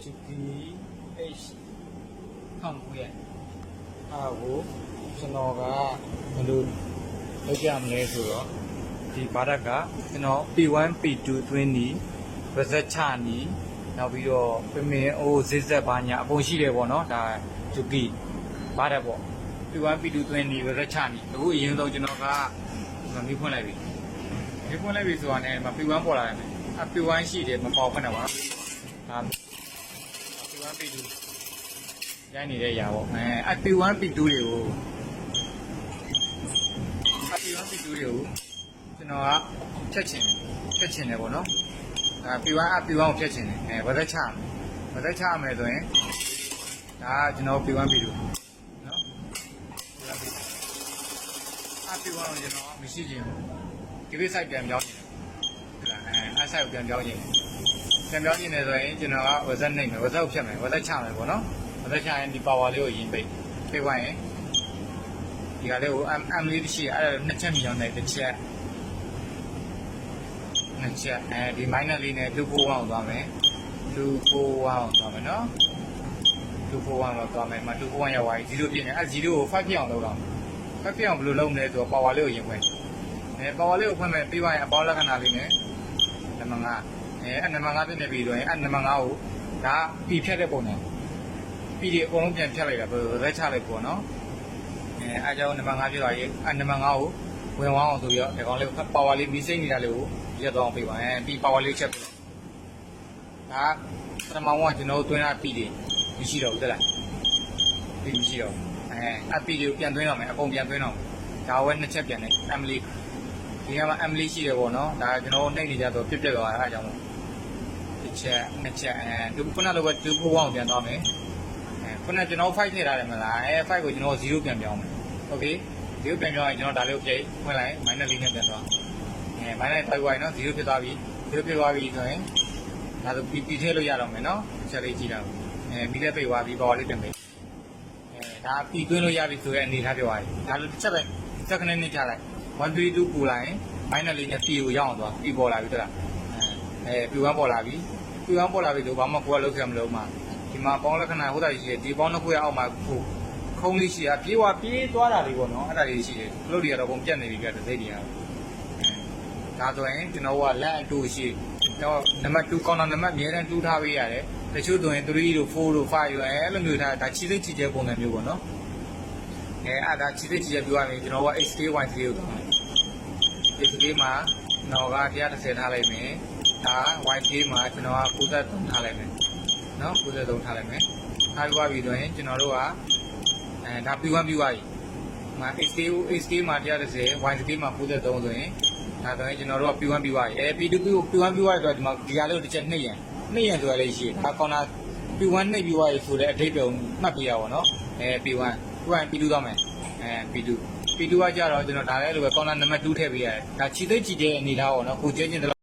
GPH ထောင်ကိုရဲ့ အားကိုကျွန်တော်ကဘယ်လိုလုပ်ကြမလဲဆိုတော့ဒီဘာဒတ်ကကျွန်တော် P1 P2 တွင်းနီဗဇက်ချနီနောက်ပြီးတော့ပင်မင်အိုးဇစ်ဇက်ဘာညာအပုံရှိတယ်ပေါ့နော်ဒါဂျူကီဘာဒတ်ပေါ့ P1 P2 တွင်းနီဗဇက်ချနီအခုအရင်ဆုံးကျွန်တော်ကမိဖွင့်လိုက်ပြီဆိုတာနဲ့မ P1 ပေါ်လာတယ်မယ်အ P1 ရှိတယ်မပေါ်ခနဲ့ပါဒါ P1 P2 ရိုင်းနေတဲ့ຢာပေါ့အ P1 P2 တွေကိုP1 P2 တွေကိုကျွန်တော်ကဖြတ်ချင်တယ်ပေါ့နော်ဒါ P1 ကိုဖြတ်ချင်တယ်ဗဇက်ချမယ်ဆိုရင်ဒါကျွန်တော် P1 P2 နော် P1 ကိုကျွန်တော်မရှိချင်ဘူးဒီဘက် site ပြန်ပြောင်းနေတယ်ဟုတ်လားsite ကိုပြန်ပြောင်းနေတယ်ဆိုရင်ကျွန်တော်ကဗဇက်နှိပ်မယ်ဗဇက်ကိုဖြတ်မယ်ဗဇက်ချမယ်ပေါ့နော်ဗဇက်ချရင်ဒီ power လေးကိုရင်ပိတ်သွားရင်ဒီကလေးကို M လေးတစ်ချက်အဲ့ဒါနှစ်ချက်မြည်အောင်နဲ့တစ်ချက်ဒီ minor လေးနဲ့241ကိုသွားမယ်241ကိုသွားမယ်နော်241ကိုသွားမယ်241ရောက်သွားပြီ0ဖြစ်နေအဲ့0ကို5ဖြစ်အောင်လုပ်တော့5ဖြစ်အောင်ဘယ်လိုလုပ်မလဲဆိုတော့ power လေးကိုရင်ဖွင့်power လေးကိုဖွင့်မယ်ပြီးသွားရင်အပေါင်းလက္ခဏာလေးနဲ့နံပါတ်5အဲ့နံပါတ်5ဖြစ်နေပြီဆိုရင်အဲ့နံပါတ်5ကိုဒါပြီးဖြတ်တဲ့ပုံစံပြီးဒီအကုန်လုံးပြန်ဖြတ်လိုက်တာဘယ်လိုလဲချလိုက်ပေါ့နော်အဲကြောင့်နံပါတ်5ဖြစ်သွားရင်အဲနံပါတ်5ကိုဝင်ဝအောင်ဆိုပြီးတော့ဒီကောင်လေးပါဝါလေးမီးစိမ့်နေတာလေးကိုရက်တော့အောင်ပြပါပြီးပါဝါလေးချက်ပြဒါပထမကကျွန်တော်တွင်းတာပြီးတယ်မရှိတော့ဘူးတက်လားပြီးမရှိတော့အပီတွေကိုပြန်သွင်းတော့မယ်အကုန်ပြန်သွင်းတော့ဒါဝဲနှစ်ချက်ပြန်တယ်အမ်လီဒီကမှာအမ်လီရှိတယ်ပေါ့နော်ဒါကျွန်တော်နှိပ်နေကြတော့ပြက်သွားတာအဲကြောင့်တစ်ချက်နှစ်ချက်ဒီခုနလိုပဲ241ကိုပြန်သွားမယ်ခုနကျွန်တော်5ထည့်ထားတယ်မလား5ကိုကျွန်တော်0ပြန်ပြောင်းမယ်โอเค0ပြန်ပြောင်းရင်ကျွန်တော်ဒါလေးကိုပြိတ်ဖွင့်လိုက် -4 နဲ့ပြန်သွား-5 ဝိုင်းနော်0ဖြစ်သွားပြီ0ဖြစ်သွားပြီဆိုရင်ဒါဆိုပြီးထည့်လို့ရတော့မယ်နော်ချက်လေးကြည့်တာပြီးလည်းပိတ်သွားပြီပေါ်လေးပြန်ပိတ်ဒါပြီးသွင်းလို့ရပြီဆိုရင်အနေထားပြောရရင်ဒါလိုတစ်ချက်ပဲစက္ကန့်နဲ့ကြာလိုက်132ပူလိုက်ရင်-4နဲ့Pကိုရောက်အောင်သွားပြီးပေါ်လာပြီဟုတ်လားP1 ပေါ်လာပြီဆိုဘာမှကိုယ်ကလုပ်ခဲ့မလို့မှာဒီမှာပေါင်းလက္ခဏာဟုတ်တာရှိတယ်ဒီပေါင်းတစ်ခုရအောက်မှာခုံးလေးရှိတာပြေးသွားတာလေးပေါ့နော်အဲ့ဒါလေးရှိတယ်ဘလို့တွေကတော့ပုံပြတ်နေပြီပြတဲ့စိတ်တွေကတော့ဒါဆိုရင်ကျွန်တော်ကလက်အတူရှိတော့နံပါတ်2ကောင်တာနံပါတ်အများတန်းတူးထားပေးရတယ်တချို့ဆိုရင်3တို့4တို့5တို့အဲ့လိုမျိုးထားဒါချီစိတ်ချီကျဲပုံစံမျိုးပေါ့နော်အဲ့ဒါချီစိတ်ချီကျဲပြောရရင်ကျွန်တော်က HK1 ကိုတောင်းတယ် HK မှာကျွန်တော်က130ထားလိုက်မယ်ဒါ YK မှာကျွန်တော်က93ထားလိုက်မယ်နော်93ထားလိုက်မယ်ထားပြီးပြီဆိုရင်ကျွန်တော်တို့ကဒါ P1 ပြီးသွားပြီမှာ HK မှာ130 YK မှာ93ဆိုရင်ဒါဆိုရင်ကျွန်တော်တို့က P1 ပြီးသွားပြီP2 P1 ပြီးသွားပြီဆိုတော့ဒီမှာဒီဟာလေးကိုတစ်ချက်နှိပ်ရန်ဆိုရလေးရှိတယ်ဒါကောင်တာ P1 နှိပ်ပြီးသွားပြီဆိုတဲ့အဓိပ္ပာယ်ကိုမှတ်ပြရပါတော့P1 P2 သွားမယ်P2 ကကြတော့ကျွန်တော်ဒါလည်းလိုပဲကောင်တာနံပါတ်2ထည့်ပေးရတယ်ဒါချီသိချီတဲ့အနေထားပေါ့နော်ကိုကျဲချင်း